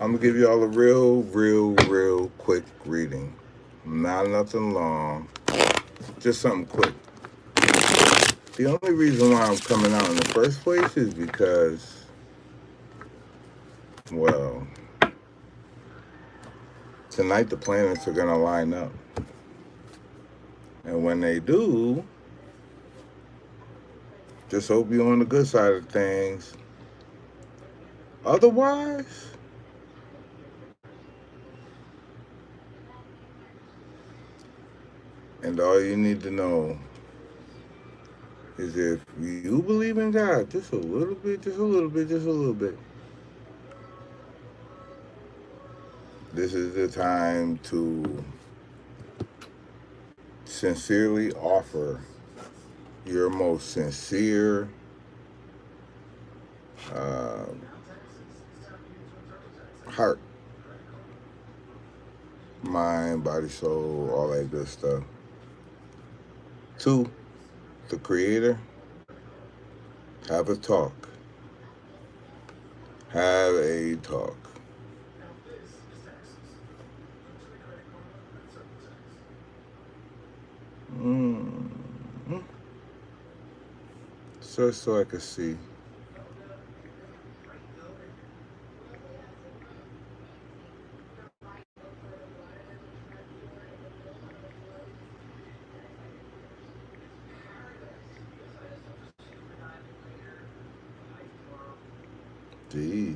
I'm gonna give y'all a real quick reading. Not nothing long, just something quick. The only reason why I'm coming out in the first place is because, well, tonight the planets are gonna line up. And when they do, just hope you're on the good side of things. Otherwise, and all you need to know is if you believe in God, just a little bit, just a little bit, just a little bit, this is the time to sincerely offer your most sincere uh, heart, mind, body, soul, all that good stuff to the Creator. Have a talk. Have a talk. Mm-hmm. So I can see. Jeez.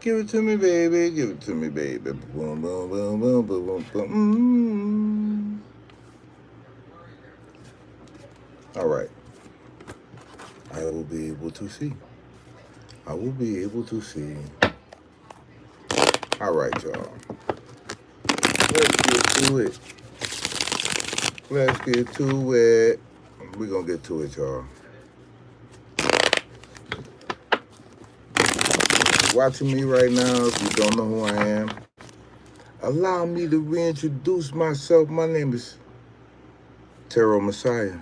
Give it to me, baby. Give it to me, baby. Boom, boom, boom, boom, boom, boom, boom. All right. I will be able to see. I will be able to see. All right, y'all. Let's get to it. Let's get to it. We're going to get to it, y'all. Watching me right now, if you don't know who I am, allow me to reintroduce myself. My name is Tarot Messiah.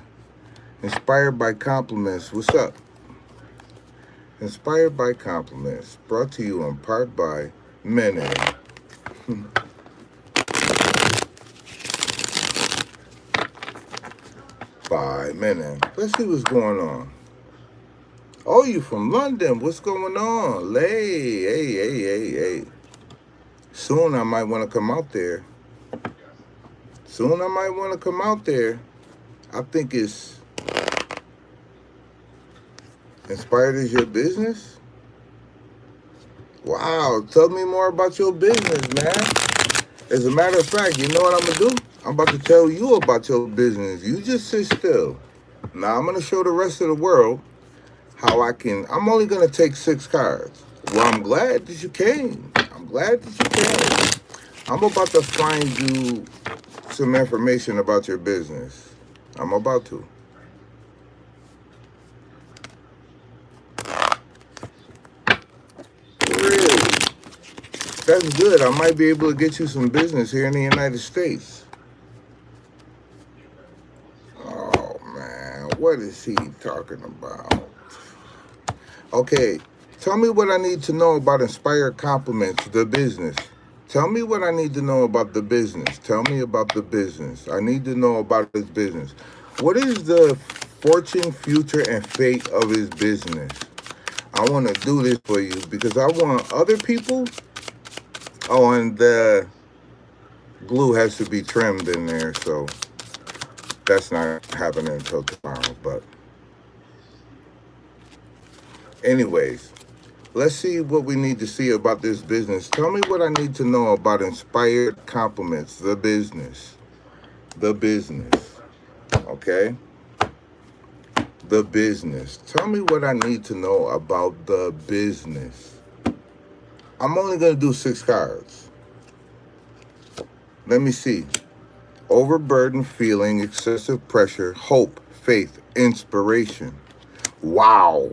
Inspired by compliments. What's up? Inspired by compliments. Brought to you in part by Mene. By Mene. Let's see what's going on. Oh, you from London. What's going on? Hey. Soon I might want to come out there. I think it's Inspired is your business? Wow, tell me more about your business, man. As a matter of fact, you know what I'm going to do? I'm about to tell you about your business. You just sit still. Now I'm going to show the rest of the world how I'm only going to take 6 cards. Well, I'm glad that you came. I'm about to find you some information about your business. I'm about to. Really? That's good. I might be able to get you some business here in the United States. Oh, man. What is he talking about? Okay. Tell me what I need to know about Inspired Compliments, the business. Tell me what I need to know about the business. Tell me about the business. I need to know about his business. What is the fortune, future, and fate of his business? I want to do this for you because I want other people. Oh, and the glue has to be trimmed in there, so that's not happening until tomorrow. But anyways, let's see what we need to see about this business. Tell me what I need to know about Inspired Compliments, the business. The business. Okay? The business. Tell me what I need to know about the business. I'm only going to do 6 cards. Let me see. Overburdened feeling, excessive pressure, hope, faith, inspiration. Wow.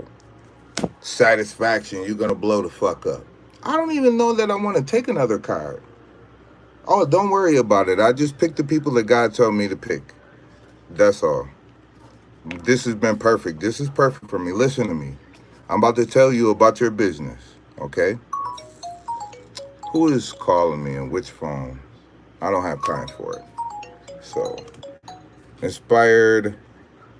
Satisfaction. You're going to blow the fuck up. I don't even know that I want to take another card. Oh, don't worry about it. I just picked the people that God told me to pick. That's all. This has been perfect. This is perfect for me. Listen to me. I'm about to tell you about your business. Okay? Who is calling me and which phone? I don't have time for it. So, inspired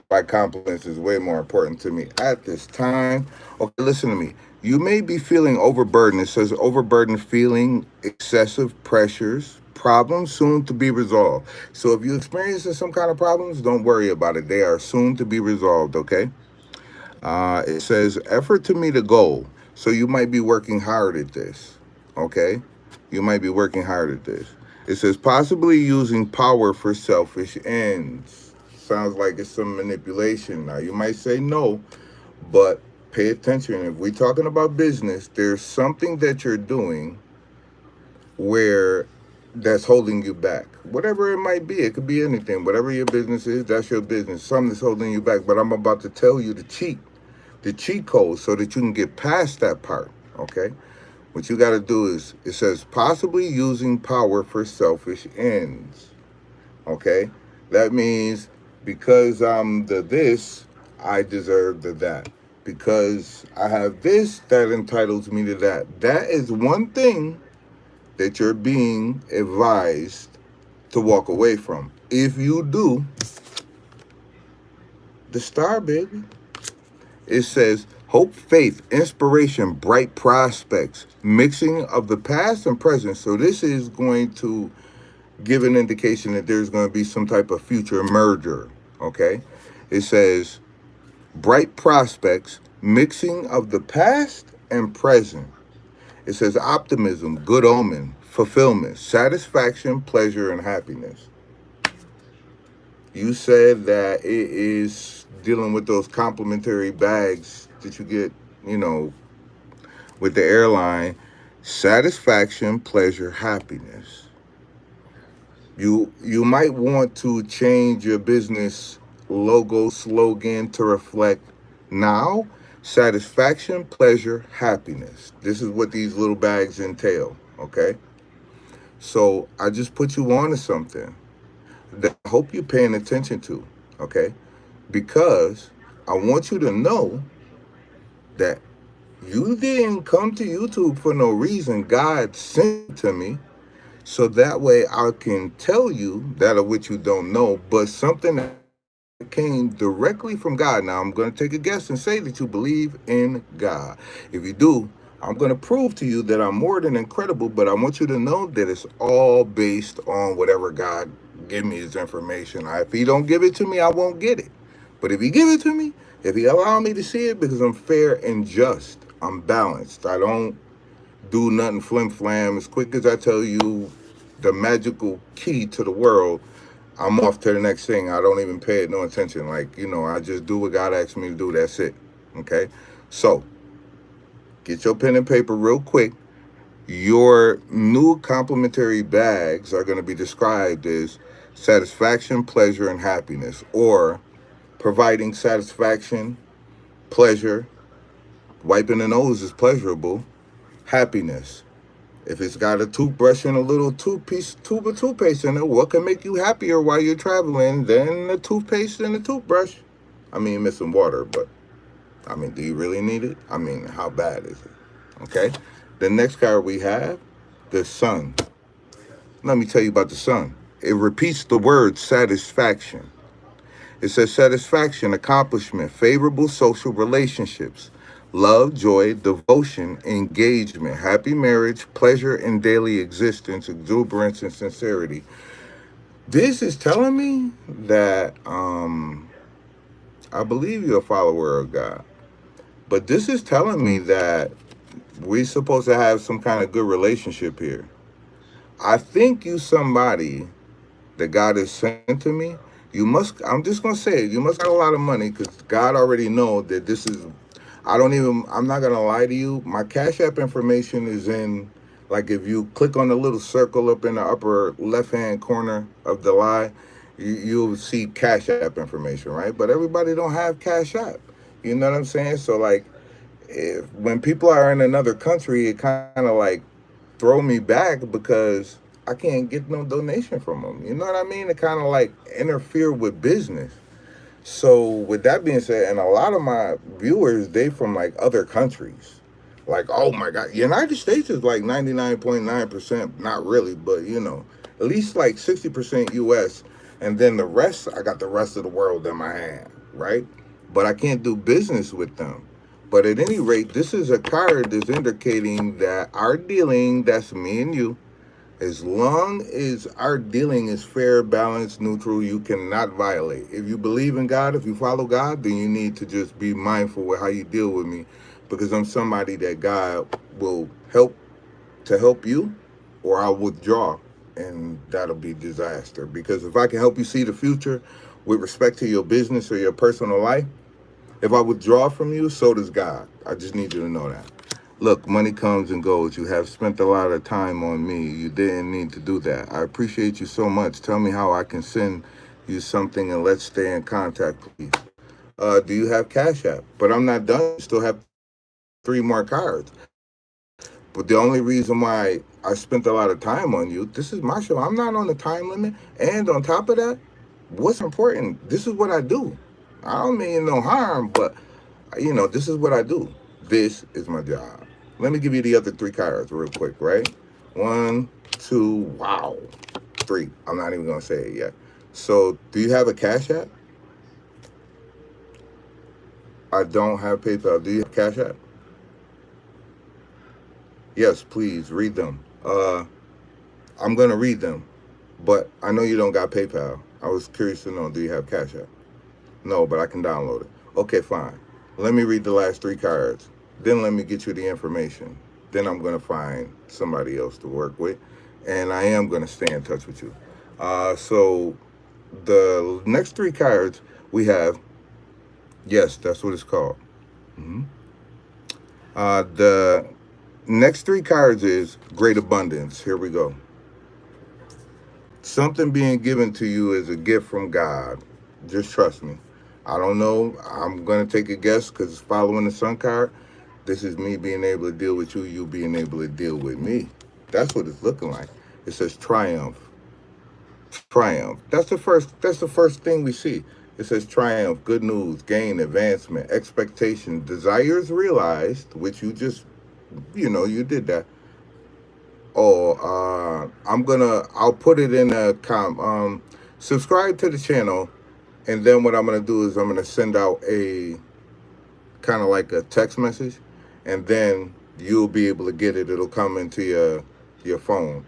by compliments is way more important to me at this time. Okay, listen to me. You may be feeling overburdened. It says overburdened feeling, excessive pressures, problems soon to be resolved. So if you experience some kind of problems, don't worry about it. They are soon to be resolved, okay? It says effort to meet a goal. So you might be working hard at this, okay? You might be working hard at this. It says possibly using power for selfish ends. Sounds like it's some manipulation. Now you might say no, but pay attention. If we're talking about business, there's something that you're doing where that's holding you back. Whatever it might be, it could be anything. Whatever your business is, that's your business. Something that's holding you back. But I'm about to tell you the cheat code so that you can get past that part, okay? What you got to do is, it says possibly using power for selfish ends, okay? That means because I'm the this, I deserve the that. Because I have this, that entitles me to that. That is one thing that you're being advised to walk away from. If you do, the star, baby. It says hope, faith, inspiration, bright prospects, mixing of the past and present. So this is going to give an indication that there's going to be some type of future merger. Okay. It says bright prospects, mixing of the past and present. It says optimism, good omen, fulfillment, satisfaction, pleasure, and happiness. You said that it is dealing with those complimentary bags that you get, you know, with the airline. Satisfaction, pleasure, happiness. You might want to change your business logo slogan to reflect now satisfaction, pleasure, happiness. This is what these little bags entail, okay? So I just put you on to something that I hope you're paying attention to, okay? Because I want you to know that you didn't come to YouTube for no reason. God sent it to me so that way I can tell you that of which you don't know, but something that came directly from God. Now, I'm going to take a guess and say that you believe in God. If you do, I'm going to prove to you that I'm more than incredible, but I want you to know that it's all based on whatever God give me his information. If he don't give it to me, I won't get it. But if he give it to me, if he allow me to see it, because I'm fair and just, I'm balanced. I don't do nothing flim flam. As quick as I tell you the magical key to the world, I'm off to the next thing. I don't even pay it no attention. Like, I just do what God asked me to do. That's it. Okay? So, get your pen and paper real quick. Your new complimentary bags are going to be described as satisfaction, pleasure, and happiness, or providing satisfaction, pleasure, wiping the nose is pleasurable, happiness. If it's got a toothbrush and a little tube of toothpaste in it, what can make you happier while you're traveling than the toothpaste and the toothbrush? I mean, missing water, but I mean, do you really need it? I mean, how bad is it? Okay. The next card we have, the sun. Let me tell you about the sun. It repeats the word satisfaction. It says satisfaction, accomplishment, favorable social relationships, love, joy, devotion, engagement, happy marriage, pleasure in daily existence, exuberance, and sincerity. This is telling me that I believe you're a follower of God. But this is telling me that we're supposed to have some kind of good relationship here. I think you somebody that God has sent to me. I'm just gonna say it, you must have a lot of money because God already know that this is, I'm not gonna lie to you. My Cash App information is in, like if you click on the little circle up in the upper left-hand corner of the lie, you'll see Cash App information, right? But everybody don't have Cash App. You know what I'm saying? So like, when people are in another country, it kind of like throw me back because I can't get no donation from them. You know what I mean? It kind of like interfere with business. So with that being said, and a lot of my viewers, they from like other countries. Like, oh my God, United States is like 99.9%, not really, but at least like 60% US. And then the rest, I got the rest of the world in my hand, right? But I can't do business with them. But at any rate, this is a card that's indicating that our dealing, that's me and you, as long as our dealing is fair, balanced, neutral, you cannot violate. If you believe in God, if you follow God, then you need to just be mindful with how you deal with me, because I'm somebody that God will help to help you, or I'll withdraw, and that'll be disaster. Because if I can help you see the future with respect to your business or your personal life, if I withdraw from you, so does God. I just need you to know that. Look, money comes and goes. You have spent a lot of time on me. You didn't need to do that. I appreciate you so much. Tell me how I can send you something, and let's stay in contact, please. Do you have Cash App? But I'm not done. You still have 3 more cards. But the only reason why I spent a lot of time on you, this is my show. I'm not on the time limit. And on top of that, what's important? This is what I do. I don't mean no harm, but this is what I do. This is my job. Let me give you the other 3 cards real quick, right? 1, 2, wow. 3. I'm not even going to say it yet. So, do you have a Cash App? I don't have PayPal. Do you have Cash App? Yes, please read them. I'm going to read them, but I know you don't got PayPal. I was curious to know, do you have Cash App? No, but I can download it. Okay, fine. Let me read the last 3 cards. Then let me get you the information. Then I'm going to find somebody else to work with. And I am going to stay in touch with you. So the next 3 cards we have, yes, that's what it's called. hmm the next 3 cards is Great Abundance. Here we go. Something being given to you is a gift from God. Just trust me. I don't know. I'm going to take a guess because following the sun card, this is me being able to deal with you, you being able to deal with me. That's what it's looking like. It says triumph. Triumph. That's the first thing we see. It says triumph, good news, gain, advancement, expectation, desires realized, which you just, you did that. Oh, I'll put it in a subscribe to the channel, and then what I'm gonna do is I'm gonna send out a kind of like a text message, and then you'll be able to get it. It'll come into your phone.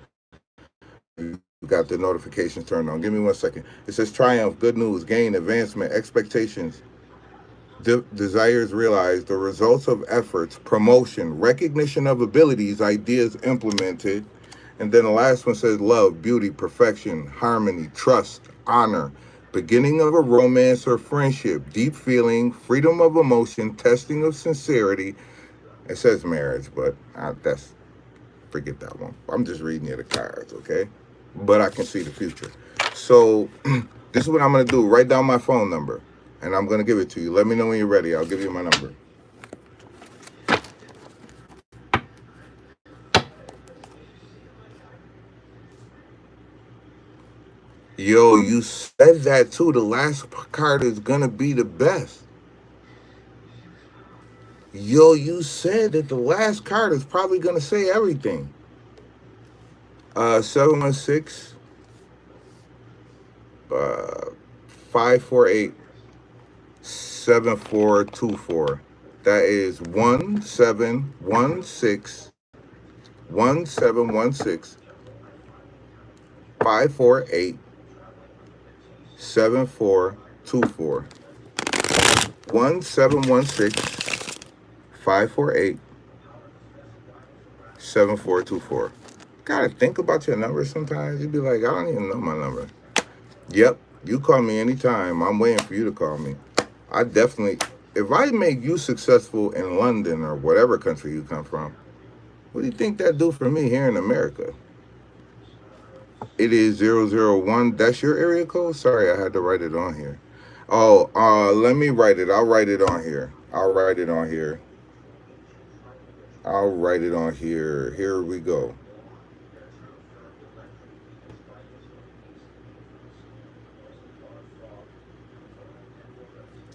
You got the notifications turned on. Give me 1 second. It says triumph, good news, gain, advancement, expectations, desires realized, the results of efforts, promotion, recognition of abilities, ideas implemented. And then the last one says love, beauty, perfection, harmony, trust, honor, beginning of a romance or friendship, deep feeling, freedom of emotion, testing of sincerity. It says marriage, but that's forget that one. I'm just reading you the cards, okay? But I can see the future. So this is what I'm gonna do. Write down my phone number, and I'm gonna give it to you. Let me know when you're ready. I'll give you my number. Yo, you said that too. The last card is gonna be the best. Yo, you said that the last card is probably gonna say everything. 716 548 7424. That is 1716 548 7424. 1716 548 7424. Gotta think about your number sometimes. You'd be like, I don't even know my number. Yep, you call me anytime. I'm waiting for you to call me. I definitely, if I make you successful in London or whatever country you come from, what do you think that do for me here in America? It is 001. That's your area code? Sorry, I had to write it on here. Oh, let me write it. I'll write it on here. I'll write it on here. I'll write it on here. Here we go.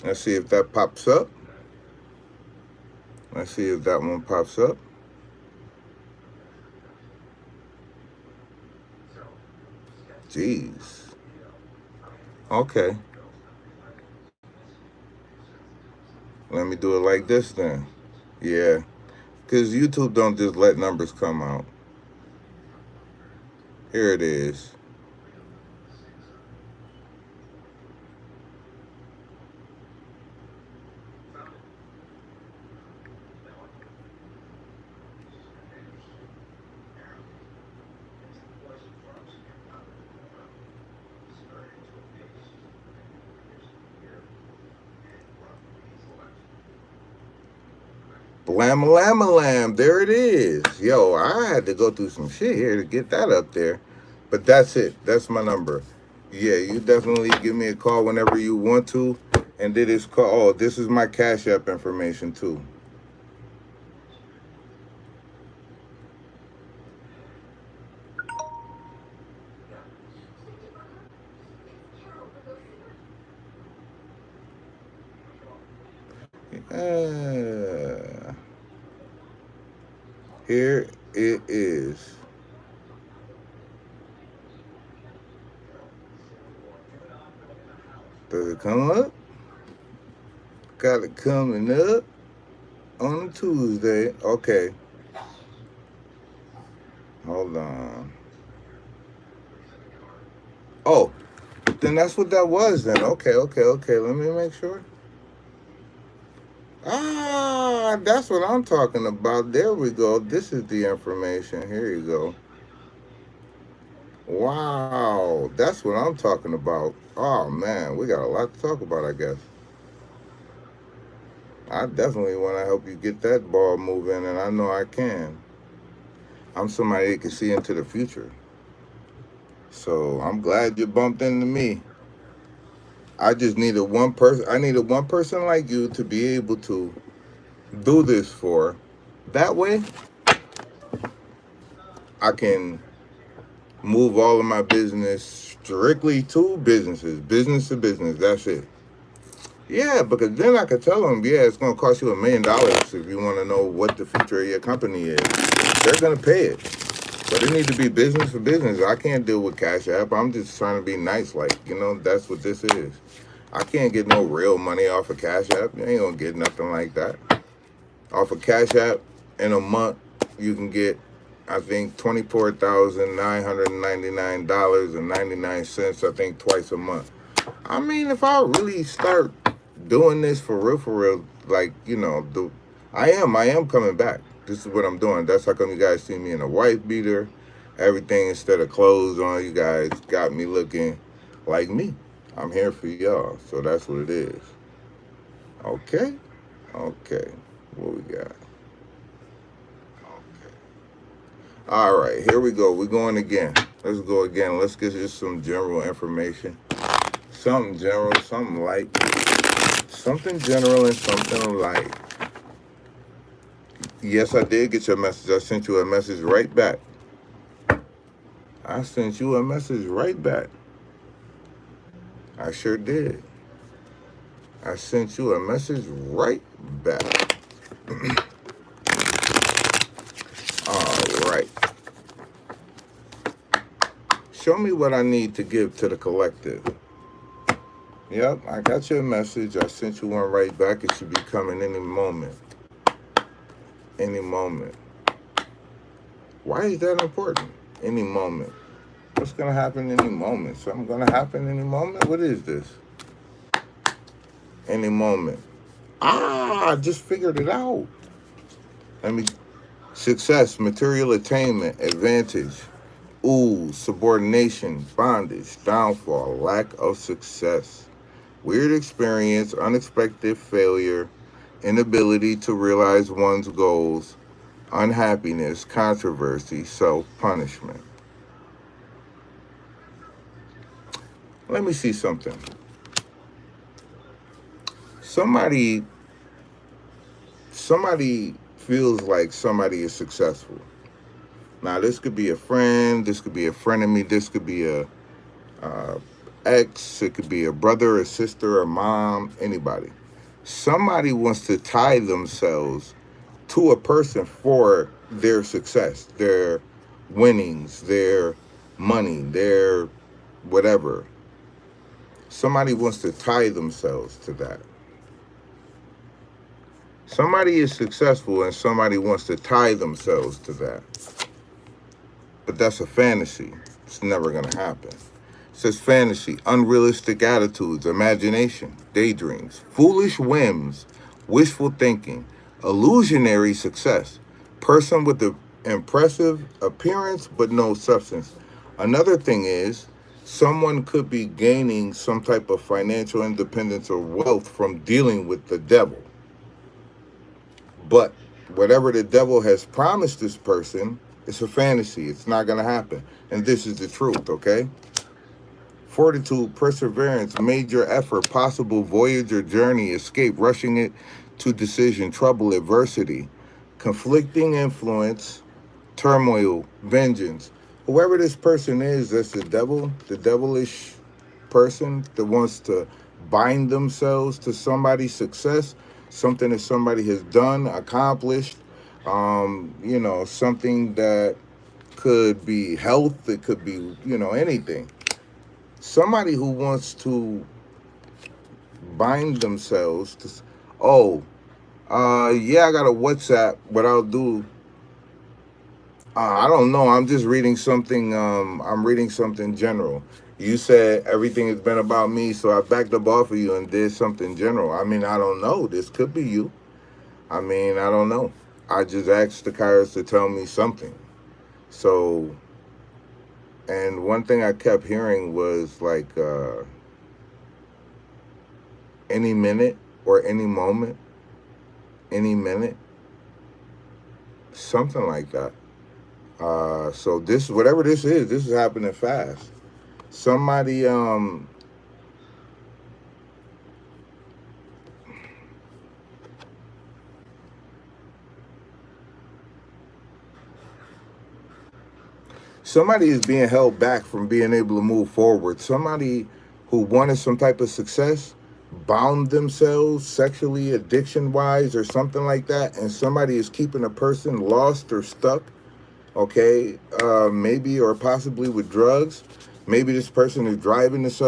Let's see if that pops up. Let's see if that one pops up. Jeez. Okay. Let me do it like this then. Yeah. Because YouTube don't just let numbers come out. Here it is. Blam-a-lam-a-lam. There it is. Yo, I had to go through some shit here to get that up there. But that's it. That's my number. Yeah, you definitely give me a call whenever you want to. And did this call. Oh, this is my Cash App information too. Here it is. Does it come up? Got it coming up on a Tuesday. Okay. Hold on. Oh, then that's what that was then. Okay. Let me make sure. Ah, that's what I'm talking about. There we go. This is the information. Here you go. Wow, that's what I'm talking about. Oh man, we got a lot to talk about, I guess. I definitely want to help you get that ball moving, and I know I can. I'm somebody that can see into the future. So I'm glad you bumped into me. I just needed one person. I needed one person like you to be able to do this for. That way, I can move all of my business strictly to businesses, business to business. That's it. Yeah, because then I could tell them, yeah, it's going to cost you $1 million if you want to know what the future of your company is. They're going to pay it. But it needs to be business for business. I can't deal with Cash App. I'm just trying to be nice. Like, that's what this is. I can't get no real money off of Cash App. You ain't going to get nothing like that. Off of Cash App, in a month, you can get, I think, $24,999.99, I think, twice a month. I mean, if I really start doing this for real, like, I am coming back. This is what I'm doing. That's how come you guys see me in a wife beater. Everything instead of clothes on. You guys got me looking like me. I'm here for y'all. So that's what it is. Okay. What we got? Okay. All right. Here we go. We're going again. Let's go again. Let's get just some general information. Something general, something light. Something general and something light. Yes, I did get your message. I sent you a message right back. I sent you a message right back. I sure did. I sent you a message right back. All right. Show me what I need to give to the collective. Yep, I got your message. I sent you one right back. It should be coming any moment. Any moment. Why is that important? Any moment. What's going to happen any moment? Something going to happen any moment? What is this? Any moment. I just figured it out. Success, material attainment, advantage. Ooh, subordination, bondage, downfall, lack of success. Weird experience, unexpected failure, inability to realize one's goals, unhappiness, controversy, self-punishment. Let me see something. Somebody feels like somebody is successful. Now, this could be a friend, this could be a frenemy, this could be a ex, it could be a brother, a sister, a mom, anybody. Somebody wants to tie themselves to a person for their success, their winnings, their money, their whatever. Somebody wants to tie themselves to that. Somebody is successful and somebody wants to tie themselves to that. But that's a fantasy. It's never going to happen. It says fantasy, unrealistic attitudes, imagination, daydreams, foolish whims, wishful thinking, illusionary success, person with an impressive appearance but no substance. Another thing is, someone could be gaining some type of financial independence or wealth from dealing with the devil. But whatever the devil has promised this person, it's a fantasy. It's not going to happen. And this is the truth, okay? Fortitude, perseverance, major effort, possible voyage or journey, escape, rushing it to decision, trouble, adversity, conflicting influence, turmoil, vengeance. Whoever this person is, that's the devilish person that wants to bind themselves to somebody's success, something that somebody has done, accomplished, something that could be health, it could be, anything. Somebody who wants to bind themselves to, I got a WhatsApp. What I'll do, I don't know. I'm just reading something. I'm reading something general. You said everything has been about me, so I backed up off of you and did something general. I mean, I don't know. This could be you. I mean, I don't know. I just asked the Kairos to tell me something. So, and one thing I kept hearing was like any minute or any moment, any minute, something like that. So this, whatever this is happening fast. Somebody, somebody is being held back from being able to move forward. Somebody who wanted some type of success bound themselves sexually, addiction-wise, or something like that, and somebody is keeping a person lost or stuck, okay, maybe or possibly with drugs. Maybe this person is driving this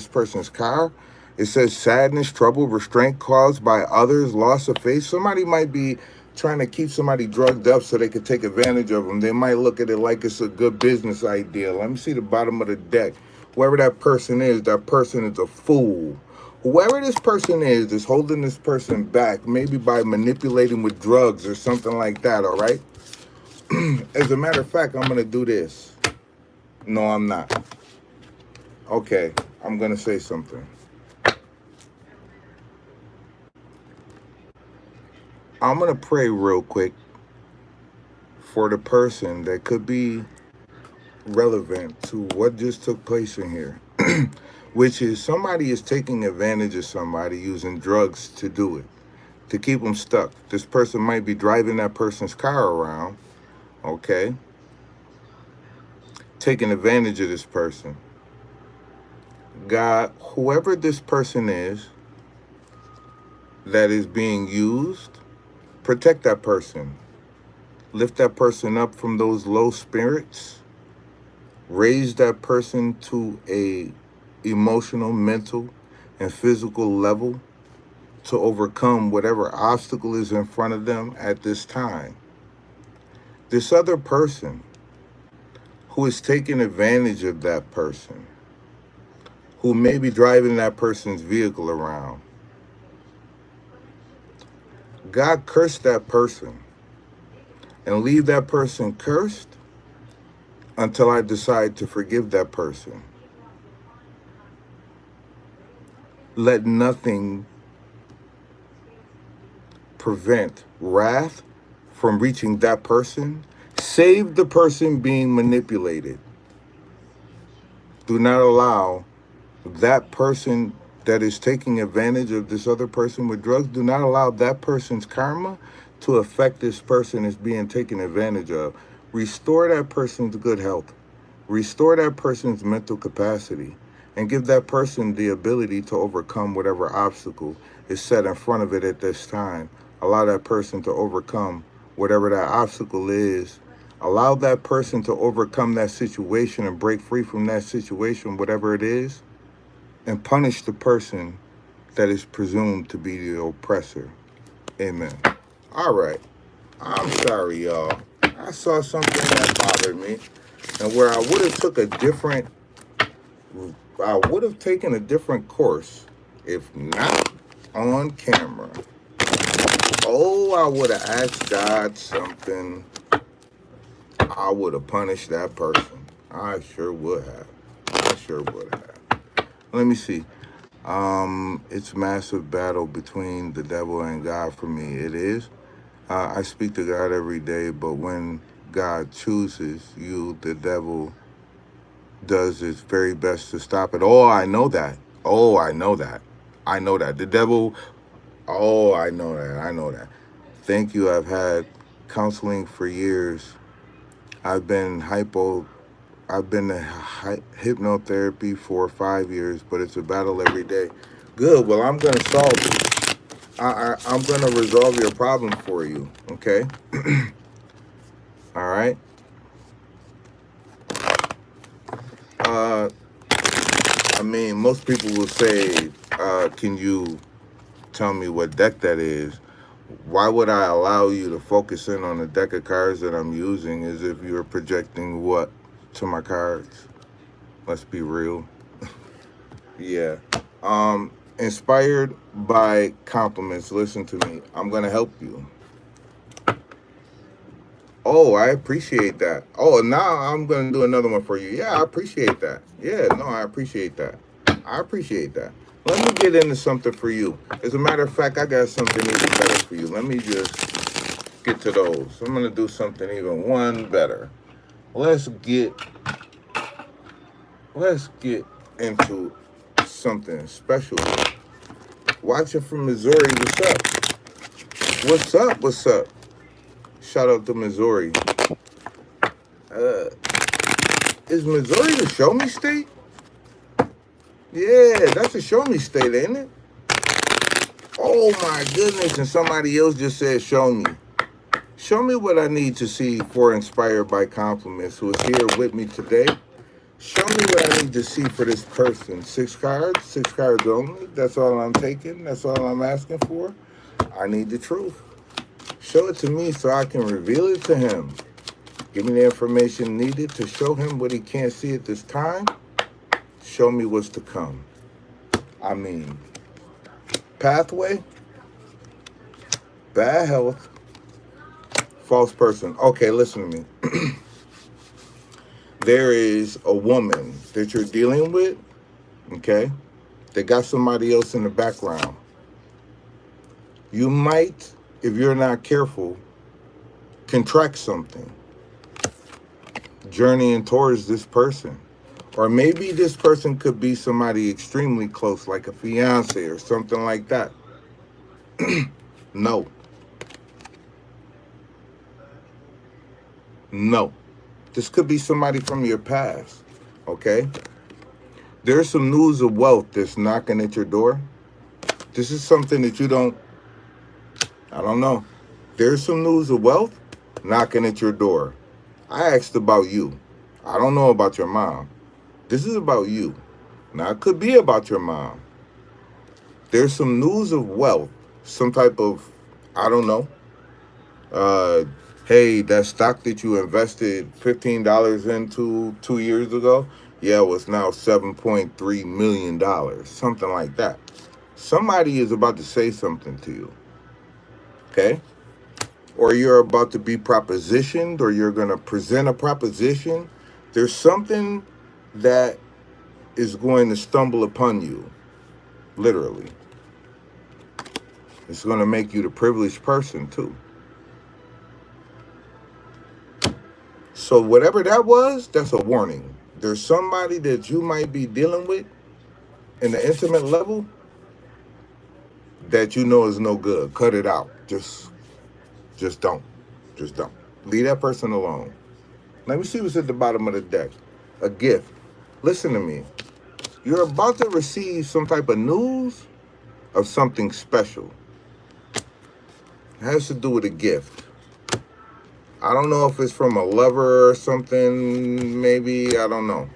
person's car. It says sadness, trouble, restraint caused by others, loss of faith. Somebody might be trying to keep somebody drugged up so they could take advantage of them. They might look at it like it's a good business idea. Let me see the bottom of the deck. Whoever that person is a fool. Whoever this person is holding this person back, maybe by manipulating with drugs or something like that, all right? As a matter of fact, I'm going to do this. No, I'm not. Okay, I'm going to say something. I'm going to pray real quick for the person that could be relevant to what just took place in here, which is somebody is taking advantage of somebody using drugs to do it, to keep them stuck. This person might be driving that person's car around, okay, taking advantage of this person. God, whoever this person is that is being used, protect that person. Lift that person up from those low spirits. Raise that person to a emotional, mental, and physical level to overcome whatever obstacle is in front of them at this time. This other person who is taking advantage of that person, who may be driving that person's vehicle around, God cursed that person and leave that person cursed until I decide to forgive that person. Let nothing prevent wrath from reaching that person. Save the person being manipulated. Do not allow that person that is taking advantage of this other person with drugs, do not allow that person's karma to affect this person as being taken advantage of. Restore that person's good health. Restore that person's mental capacity. and give that person the ability to overcome whatever obstacle is set in front of it at this time. Allow that person to overcome whatever that obstacle is. Allow that person to overcome that situation and break free from that situation, whatever it is, and punish the person that is presumed to be the oppressor. Amen. All right. I'm sorry, y'all. I saw something that bothered me, and where I would have taken a different course if not on camera. Oh, I would have asked God something. I would have punished that person. I sure would have. Let me see. It's a massive battle between the devil and God for me. It is. I speak to God every day, but when God chooses you, the devil does its very best to stop it. Oh, I know that. The devil, oh, I know that. Thank you. I've had counseling for years. I've been to hypnotherapy for 5 years, but it's a battle every day. Good. Well, I'm going to solve it. I'm going to resolve your problem for you. Okay. All right. I mean, most people will say, can you tell me what deck that is? Why would I allow you to focus in on the deck of cards that I'm using as if you're projecting what to my cards? Let's be real. Yeah. Inspired by compliments. Listen to me. I'm going to help you. Oh, I appreciate that. Oh, now I'm going to do another one for you. Yeah, I appreciate that. Yeah, no, I appreciate that. Let me get into something for you. As a matter of fact, I got something even better for you. Let me just get to those. I'm going to do something even one better. Let's get into something special. Watching from Missouri, what's up? Shout out to Missouri. Is Missouri the show me state? Yeah, that's a show me state, ain't it? Oh my goodness, and somebody else just said show me. Show me what I need to see for Inspired by Compliments, who is here with me today. Show me what I need to see for this person. 6 cards only. That's all I'm taking. That's all I'm asking for. I need the truth. Show it to me so I can reveal it to him. Give me the information needed to show him what he can't see at this time. Show me what's to come. I mean, pathway, bad health, false person. Okay, listen to me. There is a woman that you're dealing with, okay, that got somebody else in the background. You might, if you're not careful, contract something, journeying towards this person. Or maybe this person could be somebody extremely close, like a fiance or something like that. No. This could be somebody from your past, okay? There's some news of wealth that's knocking at your door. This is something that I don't know. There's some news of wealth knocking at your door. I asked about you. I don't know about your mom. This is about you. Now, it could be about your mom. There's some news of wealth, some type of, I don't know. Hey, that stock that you invested $15 into 2 years ago, yeah, it was now $7.3 million, something like that. Somebody is about to say something to you, okay? Or you're about to be propositioned, or you're going to present a proposition. There's something that is going to stumble upon you, literally. It's going to make you the privileged person, too. So whatever that was, that's a warning. There's somebody that you might be dealing with in the intimate level that you know is no good. Cut it out. Just don't. Just don't. Leave that person alone. Let me see what's at the bottom of the deck. A gift. Listen to me. You're about to receive some type of news of something special. It has to do with a gift. I don't know if it's from a lover or something, maybe, I don't know.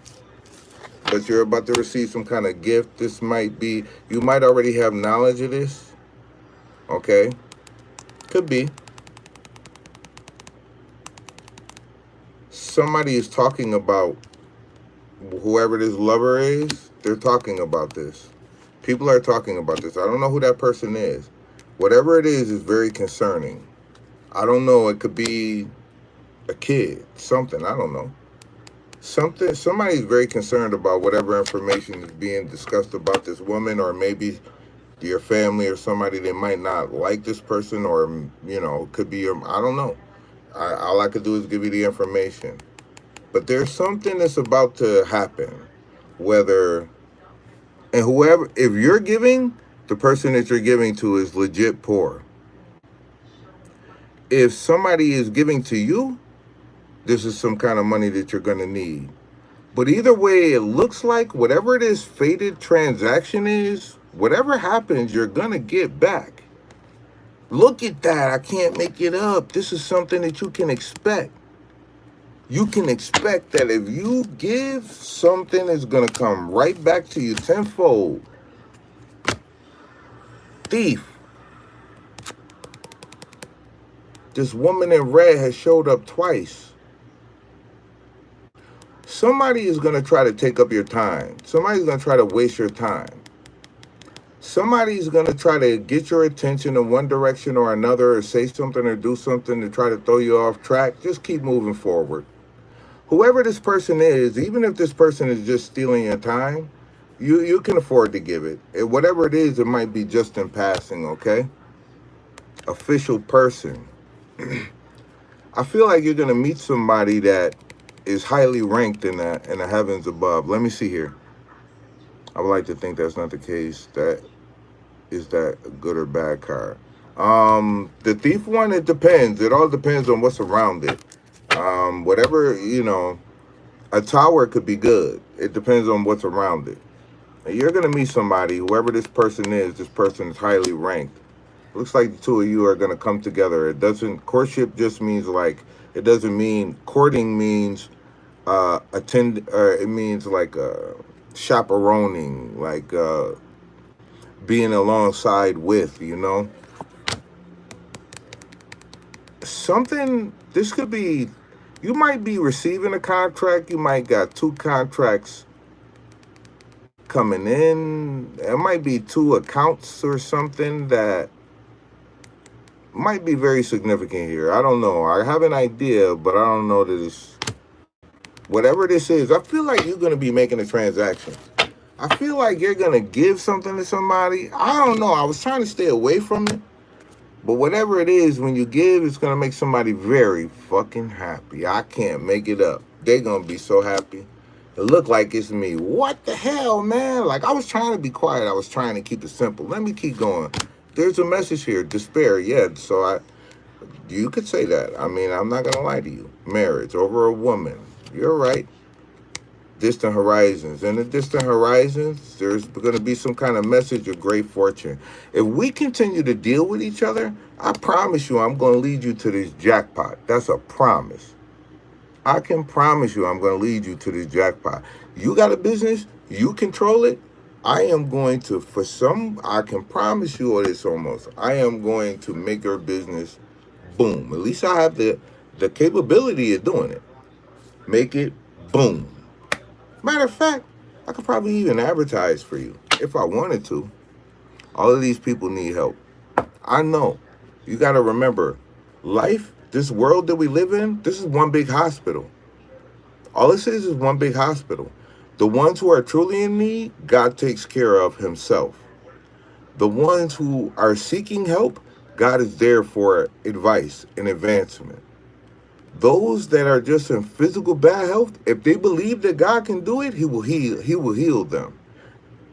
But you're about to receive some kind of gift. This might be, you might already have knowledge of this. Okay? Could be. Somebody is talking about, whoever this lover is, they're talking about this. People are talking about this. I don't know who that person is. Whatever it is very concerning. I don't know. It could be a kid, something. I don't know. Somebody's very concerned about whatever information is being discussed about this woman, or maybe your family or somebody. They might not like this person, or, you know, could be your, I don't know. All I could do is give you the information. But there's something that's about to happen. Whether, and whoever, if you're giving, the person that you're giving to is legit poor. If somebody is giving to you, this is some kind of money that you're going to need. But either way, it looks like whatever this fated transaction is, whatever happens, you're going to get back. Look at that. I can't make it up. This is something that you can expect. You can expect that if you give, something is going to come right back to you tenfold. Thief. This woman in red has showed up twice. Somebody is going to try to take up your time. Somebody's going to try to waste your time. Somebody's going to try to get your attention in one direction or another, or say something or do something to try to throw you off track. Just keep moving forward. Whoever this person is, even if this person is just stealing your time, you can afford to give it. Whatever it is, it might be just in passing, okay? Official person. I feel like you're going to meet somebody that is highly ranked in the heavens above. Let me see here. I would like to think that's not the case. Is that a good or bad card? The thief one, it depends. It all depends on what's around it. Whatever, you know, a tower could be good. It depends on what's around it. And you're going to meet somebody, whoever this person is highly ranked. Looks like the two of you are going to come together. It doesn't, courtship just means like, it doesn't mean, courting means, it means like, chaperoning, like, being alongside with, you know. Something, this could be, you might be receiving a contract. You might got 2 contracts coming in. It might be 2 accounts or something that might be very significant here. I don't know. I have an idea, but I don't know that it's, whatever this is, I feel like you're going to be making a transaction. I feel like you're going to give something to somebody. I don't know. I was trying to stay away from it. But whatever it is, when you give, it's going to make somebody very fucking happy. I can't make it up. They're going to be so happy. It look like it's me. What the hell, man? Like, I was trying to be quiet. I was trying to keep it simple. Let me keep going. There's a message here. Despair. Yeah, so you could say that. I mean, I'm not going to lie to you. Marriage over a woman. You're right. Distant horizons. In the distant horizons, there's going to be some kind of message of great fortune. If we continue to deal with each other, I promise you I'm going to lead you to this jackpot. That's a promise. I can promise you I'm going to lead you to this jackpot. You got a business, you control it. I am going to, I can promise you all this almost. I am going to make your business boom. At least I have the capability of doing it. Make it boom. Matter of fact, I could probably even advertise for you if I wanted to. All of these people need help. I know. You got to remember, life, this world that we live in, this is one big hospital. All this is one big hospital. The ones who are truly in need, God takes care of himself. The ones who are seeking help, God is there for advice and advancement. Those that are just in physical bad health, if they believe that God can do it, he will heal them.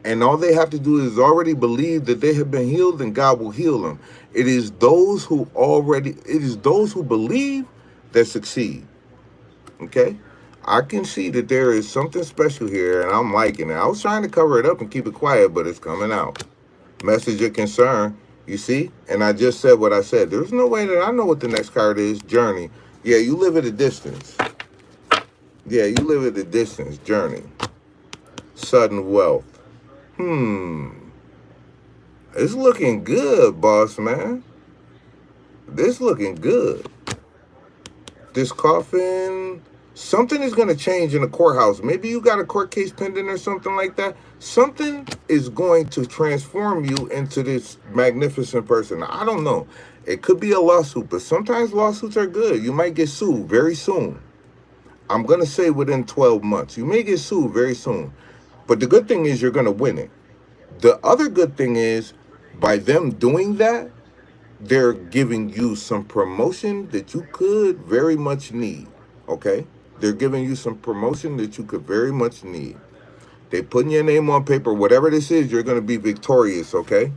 And all they have to do is already believe that they have been healed, and God will heal them. It is those who believe that succeed. Okay? I can see that there is something special here, and I'm liking it. I was trying to cover it up and keep it quiet, but it's coming out. Message of concern, you see? And I just said what I said. There's no way that I know what the next card is. Journey. Yeah, you live at a distance. Yeah, you live at a distance. Journey. Sudden wealth. It's looking good, boss man. This looking good. This coffin, something is going to change in the courthouse. Maybe you got a court case pending or something like that. Something is going to transform you into this magnificent person. I don't know. It could be a lawsuit, but sometimes lawsuits are good. You might get sued very soon. I'm going to say within 12 months. You may get sued very soon. But the good thing is you're going to win it. The other good thing is by them doing that, they're giving you some promotion that you could very much need. Okay? They're giving you some promotion that you could very much need. They putting your name on paper. Whatever this is, you're going to be victorious. Okay?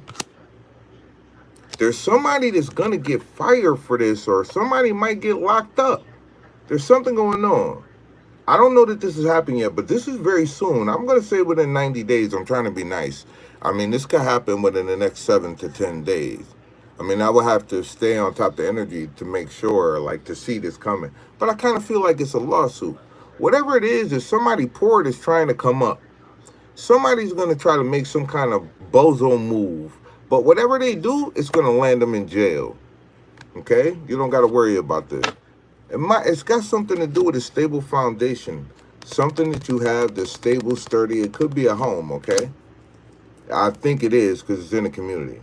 There's somebody that's going to get fired for this, or somebody might get locked up. There's something going on. I don't know that this has happened yet, but this is very soon. I'm going to say within 90 days. I'm trying to be nice. I mean, this could happen within the next 7 to 10 days. I mean, I will have to stay on top of the energy to make sure, like, to see this coming. But I kind of feel like it's a lawsuit. Whatever it is somebody poor that's trying to come up. Somebody's going to try to make some kind of bozo move. But whatever they do, it's going to land them in jail. Okay? You don't got to worry about this. It's got something to do with a stable foundation. Something that you have that's stable, sturdy. It could be a home, okay? I think it is because it's in the community.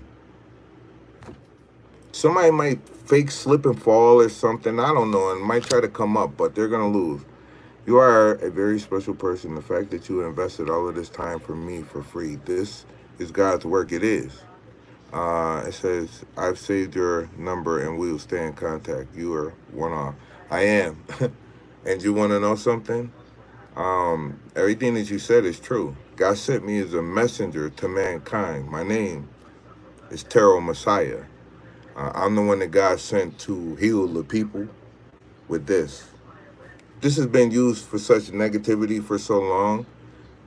Somebody might fake slip and fall or something. I don't know, and might try to come up, but they're going to lose. You are a very special person. The fact that you invested all of this time for me for free. This is God's work. It is. It says, I've saved your number and we will stay in contact. You are one off. I am. And you want to know something? Everything that you said is true. God sent me as a messenger to mankind. My name is Tarot Messiah. I'm the one that God sent to heal the people with this. This has been used for such negativity for so long.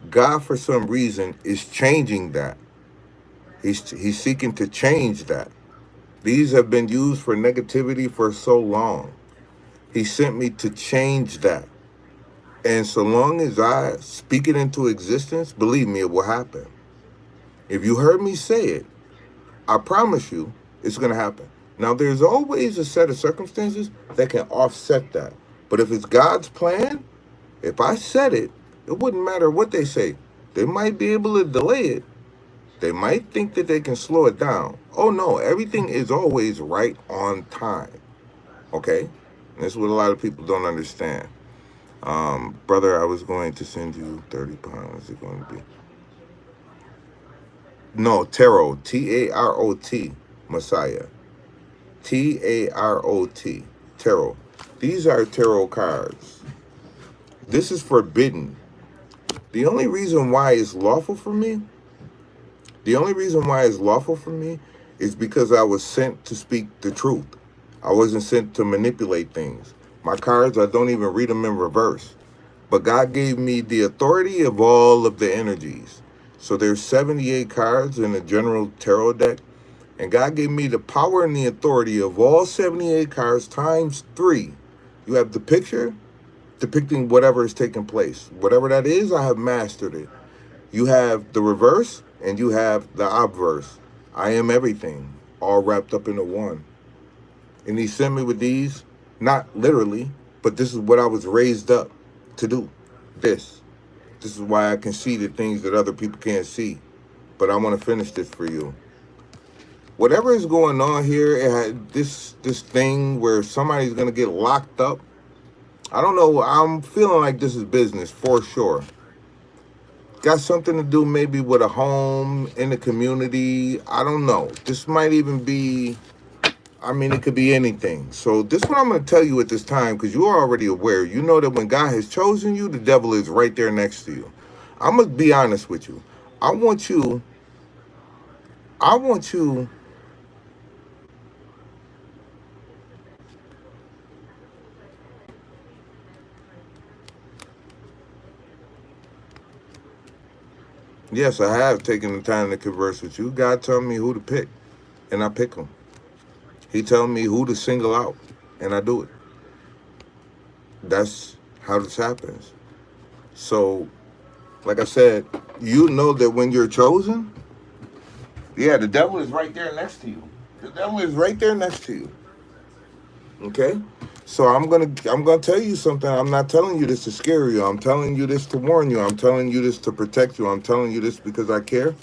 God, for some reason, is changing that. He's seeking to change that. These have been used for negativity for so long. He sent me to change that. And so long as I speak it into existence, believe me, it will happen. If you heard me say it, I promise you it's going to happen. Now, there's always a set of circumstances that can offset that. But if it's God's plan, if I said it, it wouldn't matter what they say. They might be able to delay it. They might think that they can slow it down. Oh, no, everything is always right on time. Okay? And that's what a lot of people don't understand. Brother, I was going to send you 30 pounds. Is it going to be? No, Tarot. Tarot. Messiah. Tarot. Tarot. These are tarot cards. This is forbidden. The only reason why it's lawful for me, is because I was sent to speak the truth. I wasn't sent to manipulate things. My cards, I don't even read them in reverse. But God gave me the authority of all of the energies. So there's 78 cards in the general tarot deck. And God gave me the power and the authority of all 78 cards times 3. You have the picture depicting whatever is taking place. Whatever that is, I have mastered it. You have the reverse and you have the obverse. I am everything, all wrapped up into one. And he sent me with these, not literally, but this is what I was raised up to do. This is why I can see the things that other people can't see. But I want to finish this for you. Whatever is going on here, it had this thing where somebody's going to get locked up. I don't know. I'm feeling like this is business for sure. Got something to do maybe with a home in the community. I don't know. This might even be, I mean, it could be anything. So this is what I'm going to tell you at this time, because you're already aware. You know that when God has chosen you, the devil is right there next to you. I'm going to be honest with you. I want you Yes, I have taken the time to converse with you. God told me who to pick, and I pick them. He told me who to single out, and I do it. That's how this happens. So, like I said, you know that when you're chosen, yeah, the devil is right there next to you. The devil is right there next to you. Okay? So I'm gonna tell you something. I'm not telling you this to scare you. I'm telling you this to warn you. I'm telling you this to protect you. I'm telling you this because I care.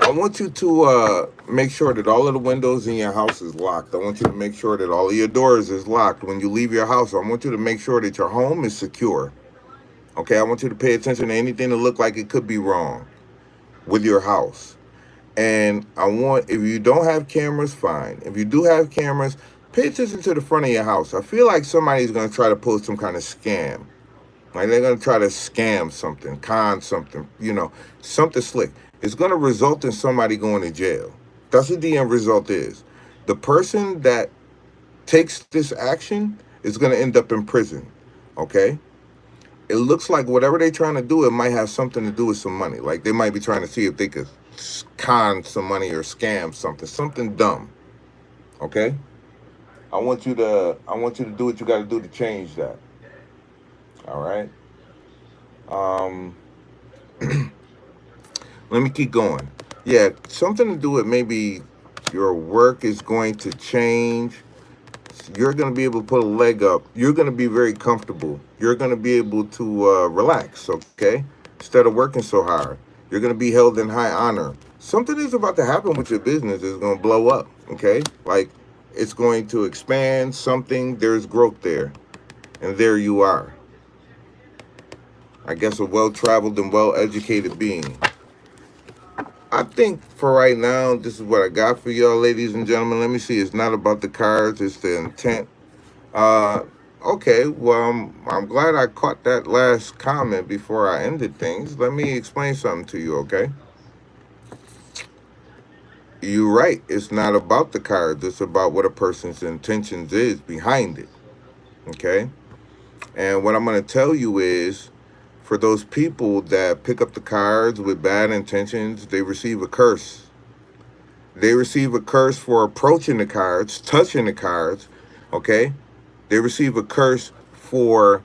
I want you to make sure that all of the windows in your house is locked. I want you to make sure that all of your doors is locked. When you leave your house, I want you to make sure that your home is secure. Okay, I want you to pay attention to anything that look like it could be wrong with your house. And I want, if you don't have cameras, fine. If you do have cameras, pay attention to the front of your house. I feel like somebody's going to try to pull some kind of scam. Like they're going to try to scam something, con something, something slick. It's going to result in somebody going to jail. That's what the end result is. The person that takes this action is going to end up in prison. Okay? It looks like whatever they're trying to do, it might have something to do with some money. Like they might be trying to see if they could con some money or scam something dumb. Okay? I want you to do what you got to do to change that. All right? Um Let me keep going. Yeah, something to do with maybe your work is going to change. You're going to be able to put a leg up. You're going to be very comfortable. You're going to be able to relax, okay? Instead of working so hard. You're going to be held in high honor. Something is about to happen with your business. It's going to blow up, okay? Like it's going to expand something. There's growth there. And there you are. I guess a well-traveled and well-educated being. I think for right now, this is what I got for y'all, ladies and gentlemen. Let me see. It's not about the cards. It's the intent. Uh, okay. Well, I'm glad I caught that last comment before I ended things. Let me explain something to you, okay? You're right. It's not about the cards. It's about what a person's intentions is behind it, okay? And what I'm going to tell you is, for those people that pick up the cards with bad intentions, they receive a curse. They receive a curse for approaching the cards, touching the cards, okay? They receive a curse for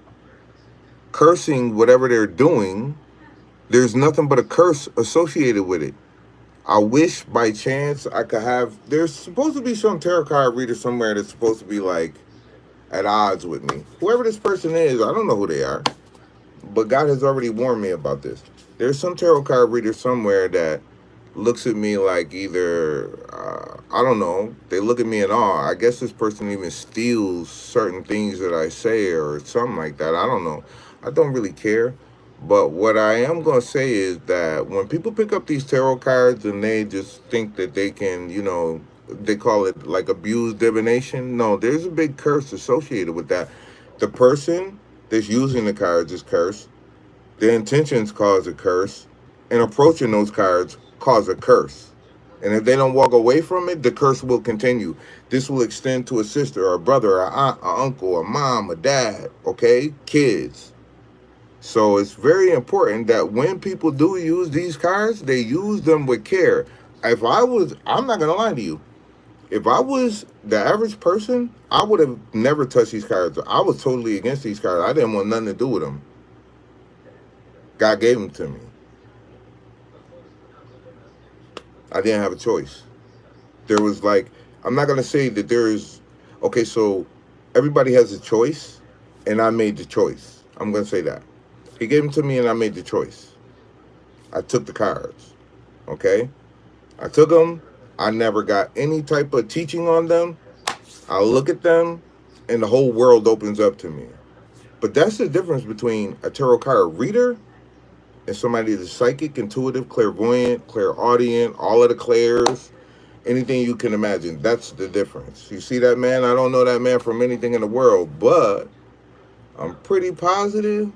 cursing whatever they're doing. There's nothing but a curse associated with it. I wish by chance I could have, there's supposed to be some tarot card reader somewhere that's supposed to be like at odds with me. Whoever this person is, I don't know who they are, but God has already warned me about this. There's some tarot card reader somewhere that looks at me like either, I don't know, they look at me in awe. I guess this person even steals certain things that I say or something like that. I don't know. I don't really care. But what I am going to say is that when people pick up these tarot cards and they just think that they can, they call it like abused divination. No, there's a big curse associated with that. The person that's using the cards is cursed. The intentions cause a curse, and approaching those cards cause a curse. And if they don't walk away from it, the curse will continue. This will extend to a sister, or a brother, or aunt, or uncle, a mom, a dad, okay? Kids. So it's very important that when people do use these cards, they use them with care. I'm not going to lie to you. If I was the average person, I would have never touched these cards. I was totally against these cards. I didn't want nothing to do with them. God gave them to me. I didn't have a choice. There was like, I'm not going to say that there is, okay, so everybody has a choice, and I made the choice. I'm going to say that. He gave them to me, and I made the choice. I took the cards, okay? I took them. I never got any type of teaching on them. I look at them, and the whole world opens up to me. But that's the difference between a tarot card reader and somebody that's psychic, intuitive, clairvoyant, clairaudient, all of the clairs, anything you can imagine. That's the difference. You see that man? I don't know that man from anything in the world, but I'm pretty positive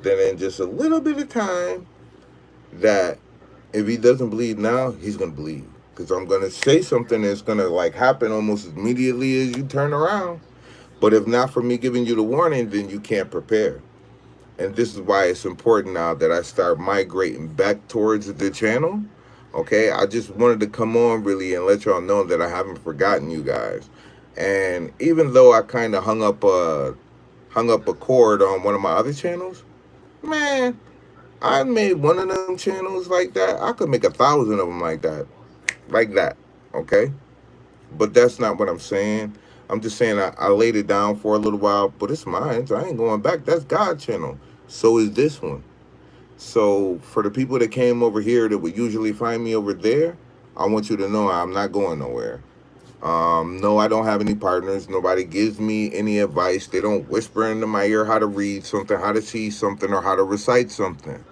that in just a little bit of time that if he doesn't believe now, he's going to believe. Because I'm going to say something that's going to like happen almost immediately as you turn around. But if not for me giving you the warning, then you can't prepare. and this is why it's important now that I start migrating back towards the channel. Okay, I just wanted to come on really and let y'all know that I haven't forgotten you guys. And even though I kind of hung up a cord on one of my other channels, man, I made one of them channels like that. I could make 1,000 of them like that. Okay, but that's not what I'm saying. I'm just saying I laid it down for a little while, but it's mine. So I ain't going back. That's God's channel. So is this one. So for the people that came over here that would usually find me over there, I want you to know I'm not going nowhere. No, I don't have any partners. Nobody gives me any advice. They don't whisper into my ear how to read something, how to see something, or how to recite something.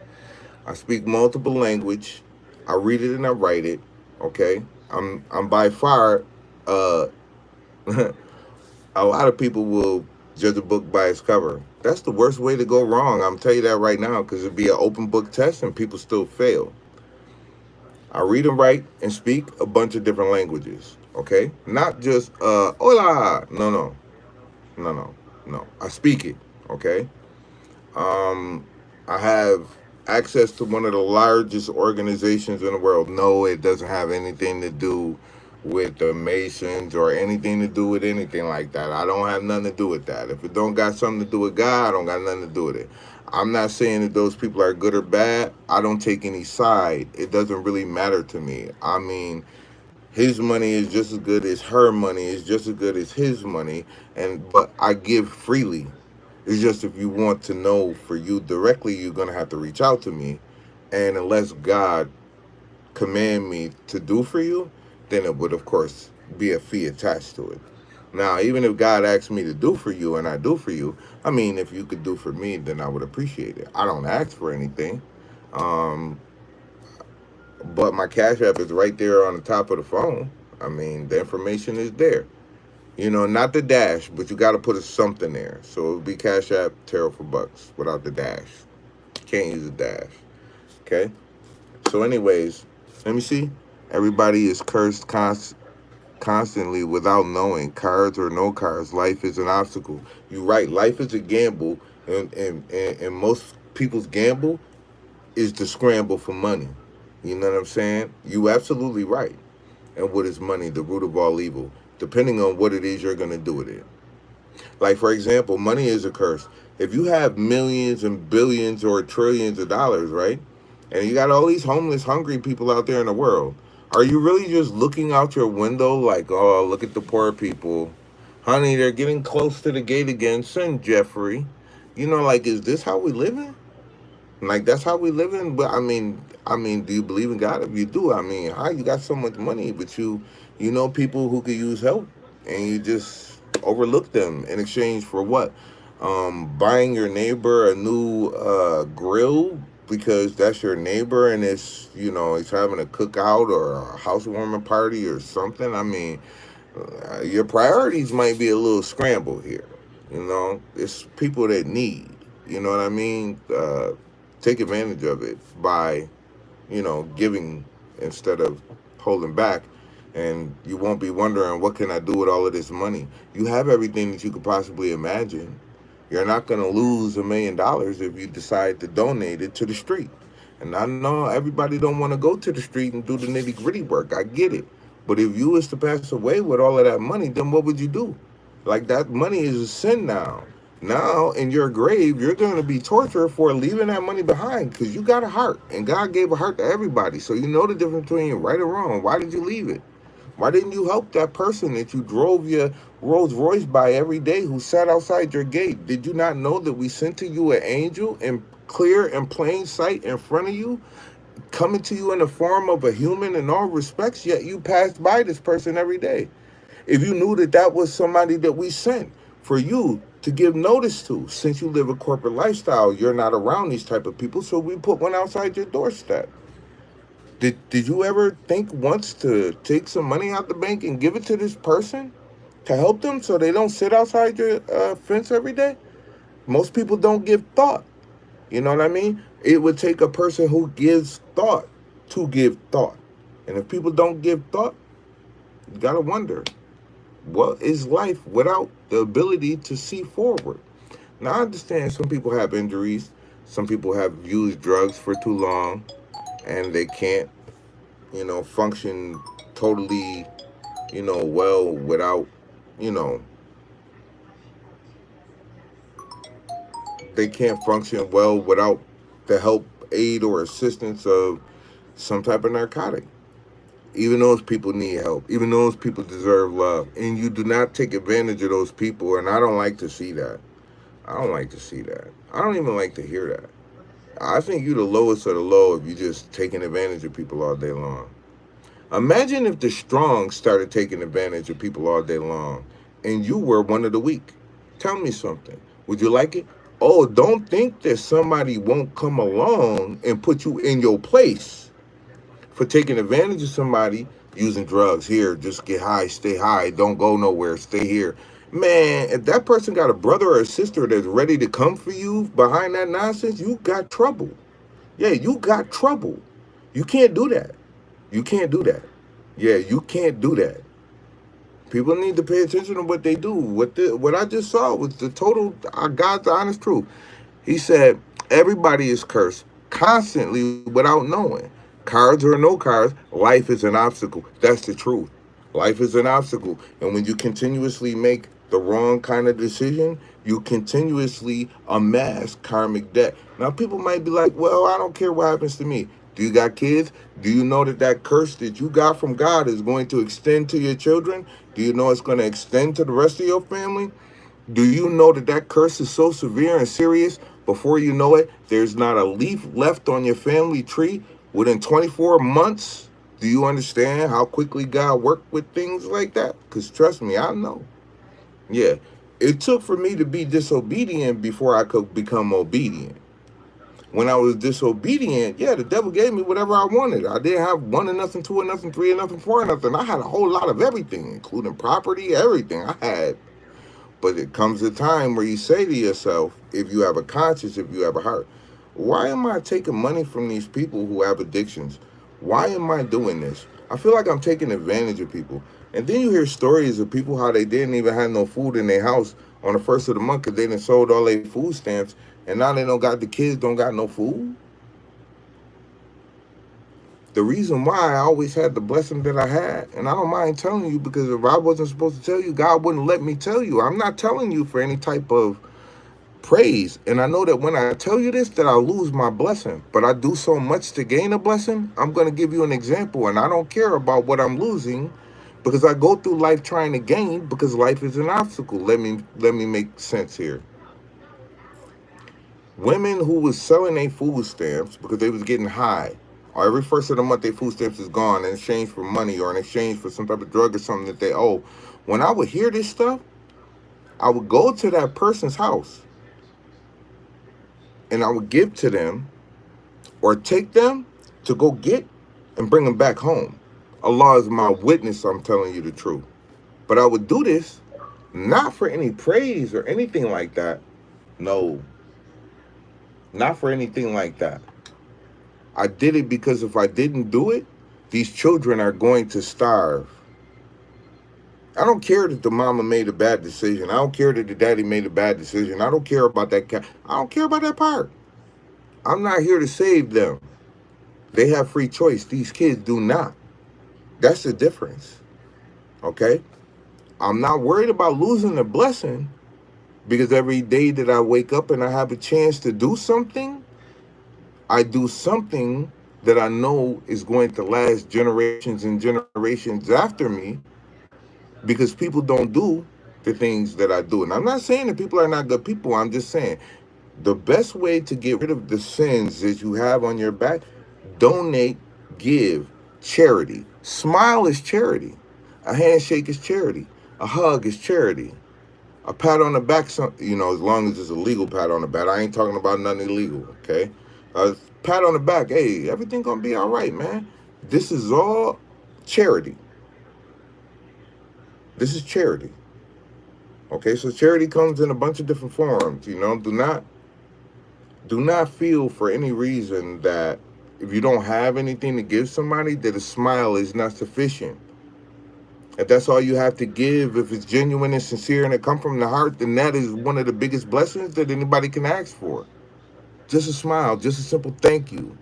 I speak multiple language. I read it and I write it. Okay, I'm by far. Uh, a lot of people will judge a book by its cover. That's the worst way to go wrong. I'm telling you that right now because it'd be an open book test and people still fail. I read and write and speak a bunch of different languages. Okay, not just hola. No. I speak it. Okay. Um, I have access to one of the largest organizations in the world. No, it doesn't have anything to do with the Masons or anything to do with anything like that. I don't have nothing to do with that. If it don't got something to do with God, I don't got nothing to do with it. I'm not saying that those people are good or bad. I don't take any side. It doesn't really matter to me. I mean, his money is just as good as her money is just as good as his money, and but I give freely. It's just if you want to know for you directly, you're gonna have to reach out to me, and unless God command me to do for you, then it would of course be a fee attached to it. Now, even if God asks me to do for you and I do for you, I mean, if you could do for me, then I would appreciate it. I don't ask for anything. Um, but my Cash App is right there on the top of the phone. I mean, the information is there. You know, not the dash, but you got to put a something there. So it would be Cash App Tarot for Bucks without the dash. Can't use the dash. Okay? So, anyways, let me see. Everybody is cursed constantly without knowing. Cards or no cards, life is an obstacle. You're right. Life is a gamble, and most people's gamble is to scramble for money. You know what I'm saying? You absolutely right. And what is money? The root of all evil. Depending on what it is you're going to do with it. Like, for example, money is a curse. If you have millions and billions or trillions of dollars, right? And you got all these homeless, hungry people out there in the world, are you really just looking out your window like, oh, look at the poor people? Honey, they're getting close to the gate again. Send Jeffrey. You know, like, is this how we living? Like that's how we living. But I mean, do you believe in God? If you do, I mean, how you got so much money, but you know people who could use help, and you just overlook them in exchange for what? Buying your neighbor a new grill because that's your neighbor, and it's he's having a cookout or a housewarming party or something. I mean, your priorities might be a little scrambled here. It's people that need. You know what I mean? Take advantage of it by, giving instead of holding back. And you won't be wondering, what can I do with all of this money? You have everything that you could possibly imagine. You're not going to lose $1 million if you decide to donate it to the street. And I know everybody don't want to go to the street and do the nitty gritty work. I get it. But if you was to pass away with all of that money, then what would you do? Like that money is a sin now. Now in your grave, you're going to be tortured for leaving that money behind because you got a heart and God gave a heart to everybody. So you know the difference between right or wrong. Why did you leave it? Why didn't you help that person that you drove your Rolls Royce by every day who sat outside your gate? Did you not know that we sent to you an angel in clear and plain sight in front of you, coming to you in the form of a human in all respects, yet you passed by this person every day? If you knew that that was somebody that we sent for you to give notice to, since you live a corporate lifestyle, you're not around these type of people, so we put one outside your doorstep. Did you ever think once to take some money out the bank and give it to this person to help them so they don't sit outside your fence every day? Most people don't give thought. You know what I mean? It would take a person who gives thought to give thought. And if people don't give thought, you got to wonder, what is life without the ability to see forward? Now, I understand some people have injuries. Some people have used drugs for too long and they can't, function totally, well without, you know, they can't function well without the help, aid, or assistance of some type of narcotic. Even those people need help. Even those people deserve love. And you do not take advantage of those people. And I don't like to see that. I don't like to see that. I don't even like to hear that. I think you're the lowest of the low if you're just taking advantage of people all day long. Imagine if the strong started taking advantage of people all day long and you were one of the weak. Tell me something. Would you like it? Oh, don't think that somebody won't come along and put you in your place for taking advantage of somebody using drugs. Here, just get high, stay high, don't go nowhere, stay here. Man, if that person got a brother or a sister that's ready to come for you behind that nonsense, you got trouble. Yeah, you got trouble. You can't do that. You can't do that. Yeah, you can't do that. People need to pay attention to what they do. What I just saw was the total God's honest truth. He said everybody is cursed constantly without knowing. Cards or no cards, life is an obstacle. That's the truth. Life is an obstacle. And when you continuously make the wrong kind of decision, you continuously amass karmic debt. Now, people might be like, well, I don't care what happens to me. Do you got kids? Do you know that that curse that you got from God is going to extend to your children? Do you know it's going to extend to the rest of your family? Do you know that that curse is so severe and serious? Before you know it, there's not a leaf left on your family tree within 24 months. Do you understand how quickly God worked with things like that? Because trust me, I know. Yeah, it took for me to be disobedient before I could become obedient. When I was disobedient, yeah, the devil gave me whatever I wanted. I didn't have one and nothing, two and nothing, three and nothing, four and nothing. I had a whole lot of everything, including property, everything I had. But it comes a time where you say to yourself, if you have a conscience, if you have a heart, why am I taking money from these people who have addictions? Why am I doing this? I feel like I'm taking advantage of people. And then you hear stories of people how they didn't even have no food in their house on the first of the month because they done sold all their food stamps, and now they don't got the kids don't got no food. The reason why I always had the blessing that I had, and I don't mind telling you, because if I wasn't supposed to tell you, God wouldn't let me tell you. I'm not telling you for any type of praise. And I know that when I tell you this, that I'll lose my blessing. But I do so much to gain a blessing. I'm going to give you an example, and I don't care about what I'm losing because I go through life trying to gain because life is an obstacle. Let me make sense here. Women who was selling their food stamps because they was getting high, or every first of the month their food stamps is gone in exchange for money or in exchange for some type of drug or something that they owe. When I would hear this stuff, I would go to that person's house and I would give to them or take them to go get and bring them back home. Allah is my witness, I'm telling you the truth. But I would do this not for any praise or anything like that. No, not for anything like that. I did it because if I didn't do it, these children are going to starve. I don't care that the mama made a bad decision. I don't care that the daddy made a bad decision. I don't care about that. I don't care about that part. I'm not here to save them. They have free choice. These kids do not. That's the difference. Okay? I'm not worried about losing the blessing because every day that I wake up and I have a chance to do something, I do something that I know is going to last generations and generations after me because people don't do the things that I do. And I'm not saying that people are not good people. I'm just saying the best way to get rid of the sins that you have on your back, donate, give, charity. Smile is charity. A handshake is charity. A hug is charity. A pat on the back, as long as it's a legal pat on the back. I ain't talking about nothing illegal, okay? A pat on the back, hey, everything gonna be all right, man. This is all charity. This is charity. Okay, so charity comes in a bunch of different forms, Do not feel for any reason that if you don't have anything to give somebody, that a smile is not sufficient. If that's all you have to give, if it's genuine and sincere and it comes from the heart, then that is one of the biggest blessings that anybody can ask for. Just a smile, just a simple thank you.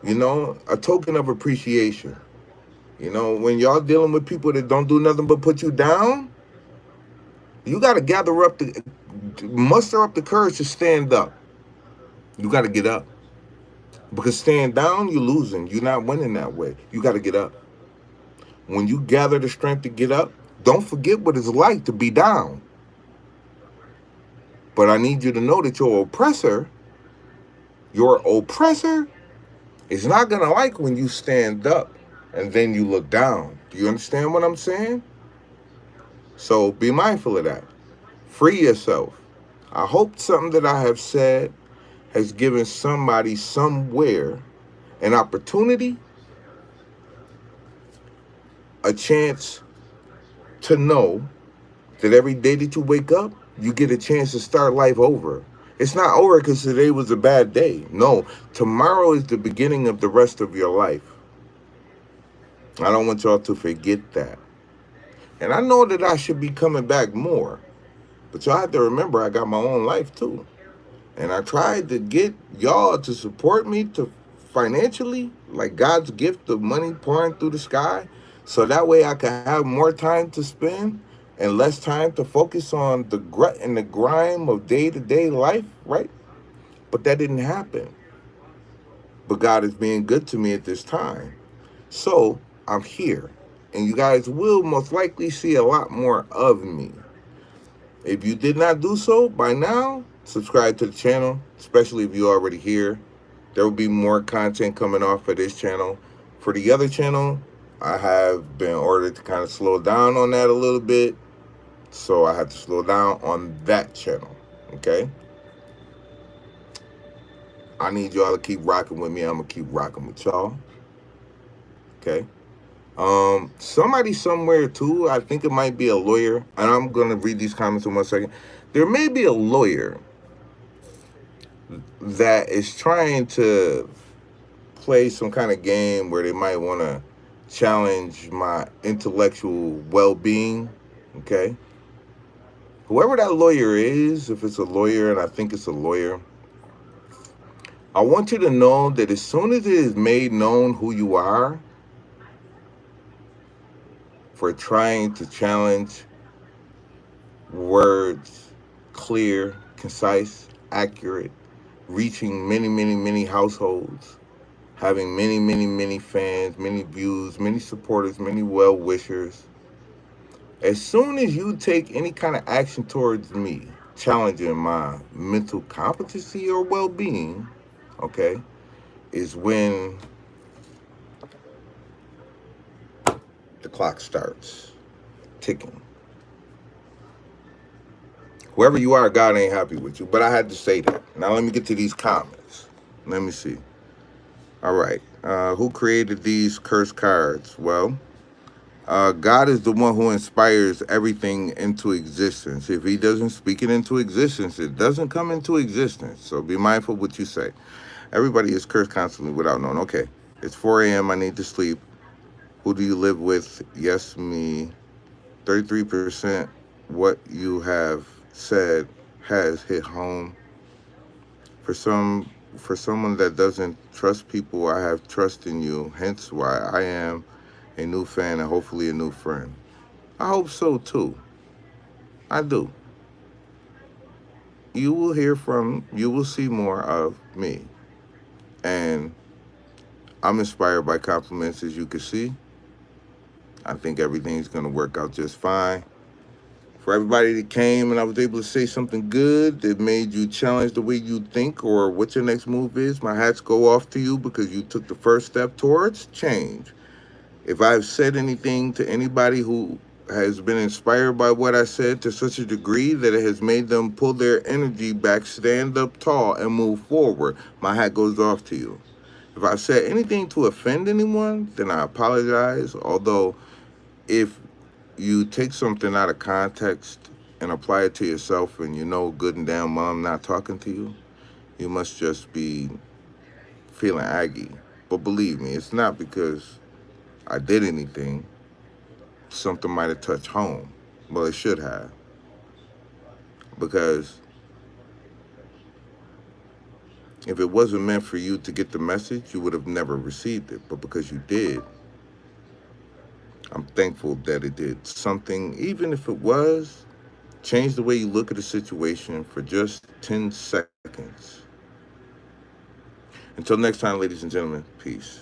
You know, a token of appreciation. You know, when y'all dealing with people that don't do nothing but put you down, you got to muster up the courage to stand up. You got to get up. Because staying down, you're losing. You're not winning that way. You got to get up. When you gather the strength to get up, don't forget what it's like to be down. But I need you to know that your oppressor is not going to like when you stand up and then you look down. Do you understand what I'm saying? So be mindful of that. Free yourself. I hope something that I have said has given somebody somewhere an opportunity, a chance to know that every day that you wake up, you get a chance to start life over. It's not over because today was a bad day. No, tomorrow is the beginning of the rest of your life. I don't want y'all to forget that. And I know that I should be coming back more. But y'all have to remember I got my own life too. And I tried to get y'all to support me to financially, like God's gift of money pouring through the sky, so that way I could have more time to spend and less time to focus on the grit and the grime of day-to-day life, right? But that didn't happen. But God is being good to me at this time. So I'm here. And you guys will most likely see a lot more of me. If you did not do so by now, subscribe to the channel, especially if you're already here. There will be more content coming off of this channel. For the other channel, I have been ordered to kind of slow down on that a little bit. So I have to slow down on that channel. Okay? I need y'all to keep rocking with me. I'm going to keep rocking with y'all. Okay? Somebody somewhere too, I think it might be a lawyer, and I'm going to read these comments in 1 second. There may be a lawyer that is trying to play some kind of game where they might want to challenge my intellectual well-being. Okay, whoever that lawyer is, if it's a lawyer, and I think it's a lawyer, I want you to know that as soon as it is made known who you are for trying to challenge words, clear, concise, accurate, reaching many, many, many households, having many, many, many fans, many views, many supporters, many well-wishers. As soon as you take any kind of action towards me, challenging my mental competency or well-being, okay, is when the clock starts ticking. Whoever you are, God ain't happy with you. But I had to say that. Now let me get to these comments. Let me see. All right. Who created these curse cards? Well, God is the one who inspires everything into existence. If he doesn't speak it into existence, it doesn't come into existence. So be mindful what you say. Everybody is cursed constantly without knowing. Okay, it's 4 a.m. I need to sleep. Who do you live with? Yes, me. 33%. What you have said has hit home. For someone that doesn't trust people, I have trust in you. Hence why I am a new fan and hopefully a new friend. I hope so too. I do. You will see more of me. And I'm inspired by compliments, as you can see. I think everything's going to work out just fine. For everybody that came and I was able to say something good that made you challenge the way you think or what your next move is, my hats go off to you because you took the first step towards change. If I've said anything to anybody who has been inspired by what I said to such a degree that it has made them pull their energy back, stand up tall, and move forward, my hat goes off to you. If I've said anything to offend anyone, then I apologize. Although, if you take something out of context and apply it to yourself and you know good and damn well I'm not talking to you, you must just be feeling aggy. But believe me, it's not because I did anything. Something might have touched home. Well, it should have. Because If it wasn't meant for you to get the message, you would have never received it. But because you did, I'm thankful that it did something, even if it was, change the way you look at a situation for just 10 seconds. Until next time, ladies and gentlemen, peace.